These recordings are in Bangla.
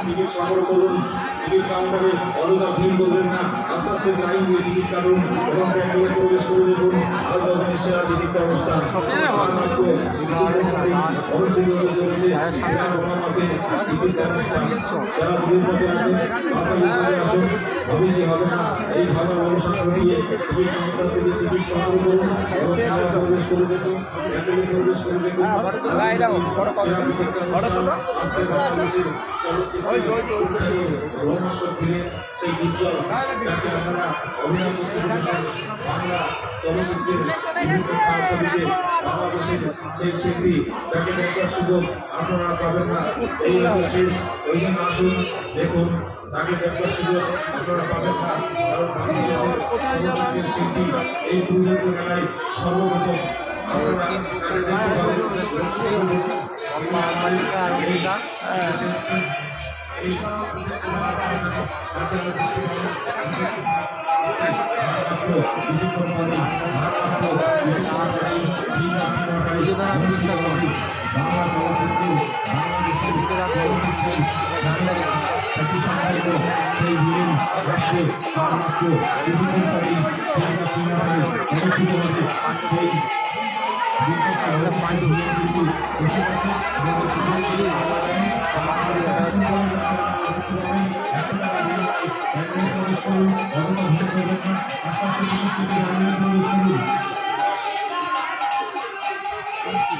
টিকিট সংগ্রহ করুন। টিকিট কাউন্টারে অযথা ভিড় করবেন না, আস্তে আস্তে লাইন দিয়ে টিকিট কাটুন এবং প্যান্ডেলে প্রবেশ করে দেখুন আলোচনা সেরা টিকিট অনুষ্ঠান অনুষ্ঠিত হতে চলেছে। টিকিট অনুষ্ঠান যারা দূরের পথে আছেন আসুন, অবশ্যই হবে না এই ভালো অনুষ্ঠান ঘটিয়ে টিকিট কাউন্টার থেকে টিকিট সংগ্রহ করুন এবং প্রবেশ করে দেখুন, প্যান্ডেলে প্রবেশ করে দেখুন সেই বিদ্যালয় যাকে আপনারা অভিনয় করতে বাংলা চলচ্চিত্রের সেই শিল্পী যাকে দেখার সুযোগ আপনারা পাবেন না। এই শেষ ওই জন্য আসুন দেখুন, তাকে দেখার সুযোগ আপনারা পাবেন না, কারণ বাংলাদেশের শিল্পী এই দুর্নীতি মেলায় সর্বপ্রথম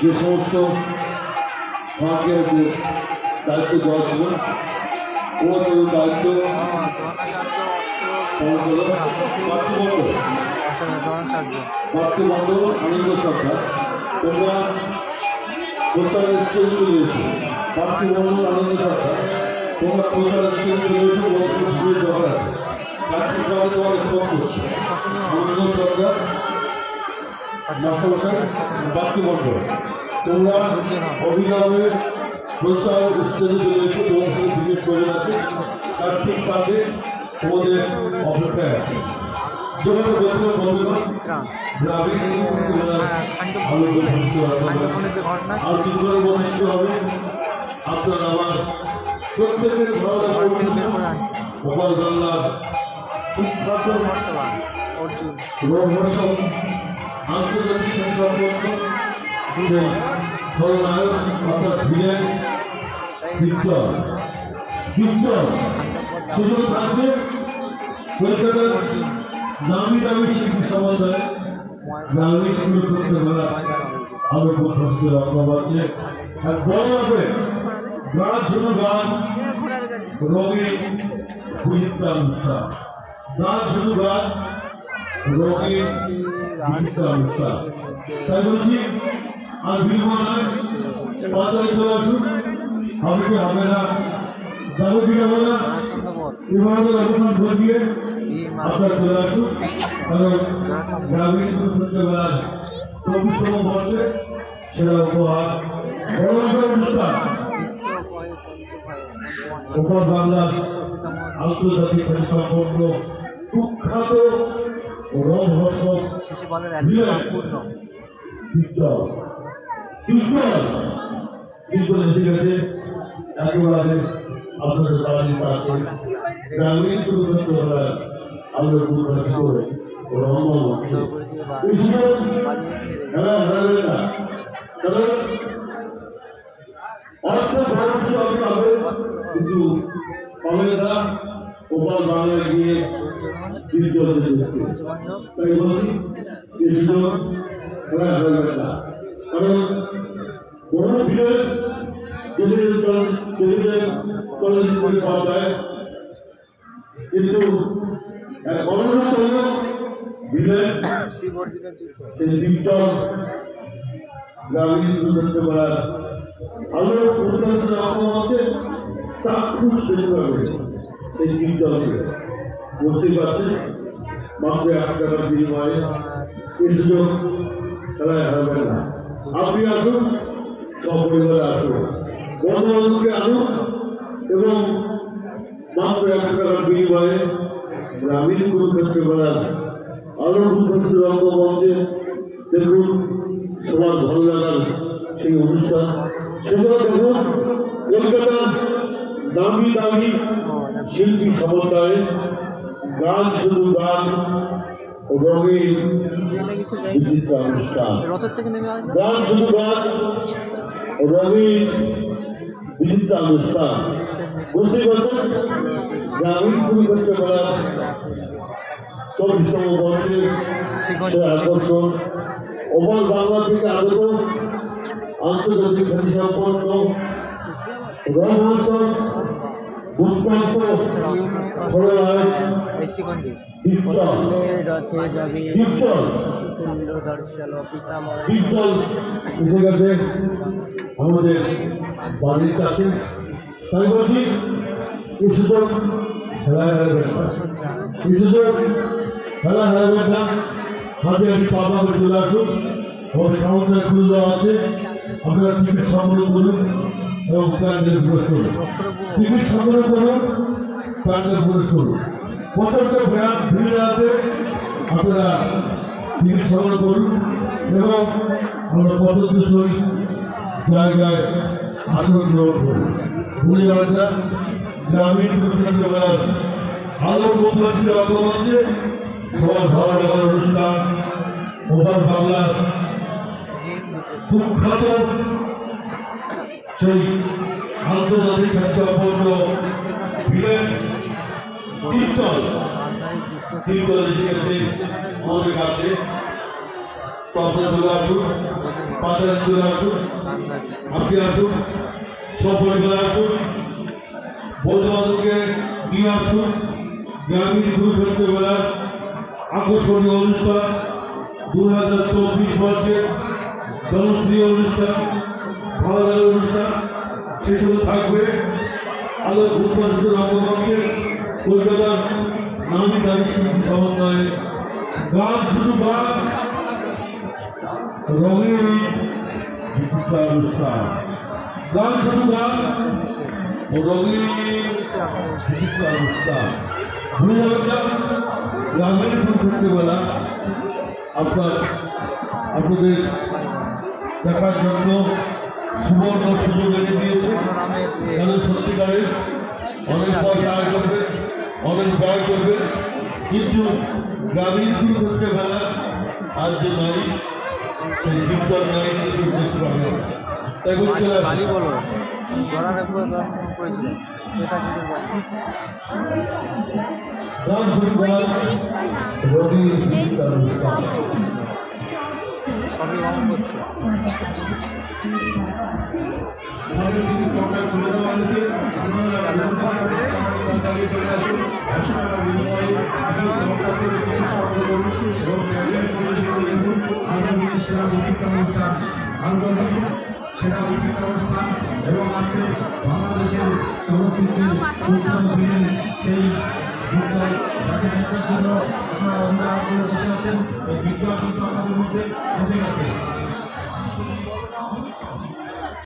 যে সমস্ত সরকারের যে দায়িত্ব দেওয়া ছিল ওদের দায়িত্ব পার্থিবন্ধ আনন্দ সরকার তোমরা প্রচারের স্টেজ চলে এসো। পার্থিবন্ধ আনন্দ সরকার তোমরা প্রচারের স্টেজ চলে এসো। সুযোগ দরকার আছে তোমার স্পষ্ট আনন্দ সরকার পার্থিবন্ধ তোমরা অভিনবে প্রচার স্টেজে চলে এসো। তোমার সাথে ভিজিট করে আছে তার ঠিক পাশে তোমাদের অপেক্ষায় আছে। যেভাবে বলছিল বন্ধুগণ আর কিছু করে বন্ধুত্ব হবে আপনার আমার প্রত্যেকের গোপাল বাংলা সুখ্যাত আন্তর্জাতিক সম্পর্ক খলনায়ক অর্থাৎ ভিলেন বিপ্লব সুযোগ থাকবে কলকাতার নামি দামি শিল্পী সমাজে গ্রামীণ শুরু করতে পারা আরো প্রশস্ত রক্ষাবাদে এক বড় হবে গান শুধু গান রঙে বুঝিতা অনুষ্ঠান গান শুধু গান রঙে বুঝিতা অনুষ্ঠান তাই বলছি আর বিলম্ব নয় তাড়াতাড়ি চলে আসুন। হবে কি হবে না যাবো কি যাবো না এভাবে অবস্থান ঘটিয়ে আপনার চলে আসুন, কারণ গ্রামীণ সূত্রবেলার 24তম বর্ষে সেরা উপহার বড় অনুষ্ঠান গোপাল বাংলার আন্তর্জাতিক সম্পর্ক কুখ্যাত রোমহর্ষক এসে গেছে একেবারে আপনাদের বাড়ির পাশে গ্রামীণ সূত্রবেলার আলোর করে কিন্তু কমেরা গোপাল বাংলায় গিয়ে তাই বলছি কারণ বড় ভিড়ের পাওয়া যায় কিন্তু গ্রামীণ করার আলোর চাক্ষুষ সেই কীর্তনকে বুঝতে পারছে মাত্র 1 টাকার বিনিময়ে এই সুযোগ খেলায় হারাবেন না। আপনি আসুন, সপরিবারে আসুন, বন্ধুবান্ধবকে আনুন এবং মাত্র 1 টাকার বিনিময়ে গ্রামীণ কুরুক্ষেত্র মেলার আলোর কুরুক্ষেত্র রঙ্গমঞ্চে দেখুন সবার ভালো লাগার সেই অনুষ্ঠান। সেগুলো দেখুন কলকাতার দামি দামি শিল্পী সমন্বয়ে গান শুধু গান রঙিন বিচিত্র অনুষ্ঠান। গান শুধু গান রঙিন বিচিত্র অনুষ্ঠান। বুঝতেই পারছেন গ্রামীণ পরিবেশকে বলা চব্বিশতম বর্ষের আকর্ষণ ওভার বাংলা থেকে আগত আন্তর্জাতিক খ্যাতিসম্পন্ন রঙমহোৎসব উৎকণ্ঠ আমাদের বাড়ির কাছে তাই বলছি কিছুজন খেলা হারাবেন না, কিছুজন খেলা হারাবেন না। হাতে আমি পাবা চলে আসুন, আমাদের কাউন্টার খুলে দেওয়া আছে, আপনারা টিকিট সংগ্রহ করুন এবং প্যান্ডেল প্রবেশ করুন। টিকিট সংগ্রহ করুন, প্যান্ডেল প্রবেশ করুন। প্রত্যেকটা ভিড় রাতে আপনারা টিকিট সংগ্রহ করুন এবং আমরা পছন্দসই জায়গায় আসন গ্রহণ করুন। ভুলে যাবেন না গ্রামীণ মেলার আলো বন্ধু অগ্রমঞ্চে সবার ভালো লাগার অনুষ্ঠান ওভার বাংলার কুখ্যাত সেই আন্তর্জাতিক খ্যাতিসম্পন্ন ভিলেন কীর্তন শিখেছে আমাদের কাছে। আপনারা চলে আসুন, পাতায় চলে আসুন, আপনি আসুন, সপরিবার আসুন, বন্ধু বান্ধবকে নিয়ে আসুন। গ্রামীণ কুরুক্ষেত্র মেলার আকর্ষণীয় অনুষ্ঠান 2024 বর্ষের জনপ্রিয় অনুষ্ঠান, ভালো অনুষ্ঠান সেগুলো থাকবে। আলো উৎপাদিত রঙ্গমঞ্চে কলকাতার নামী দাবি শিল্পী সমন্বয়ে গান শুধু গান রঙের বিচিত্র অনুষ্ঠান। গান শুধু গান রঙের বিচিত্র অনুষ্ঠান। ভুলে যাবেন না গ্রামীণ কুরুক্ষেত্র মেলা আপনাদের দেখার জন্য সুবর্ণ সুযোগ এনে দিয়েছে। তাদের সত্যিকারের অনেক পয়সা আয় করবে, অনেক ব্যয় করবে, কিন্তু গ্রামীণ কুরুক্ষেত্র মেলা আজ যে নারী সেই বিদ্যার নারী কিন্তু দেখতে পাবে। তাই বলতে সবই অন করছে। এবং আজকে বাংলাদেশের চলচ্চিত্রের সেই বিদ্যালয় তাকে দেখার জন্য আপনারা অভিনয় করে বসে আছেন। এই বিদ্যালয় কিন্তু আমাদের মধ্যে বসে গেছে।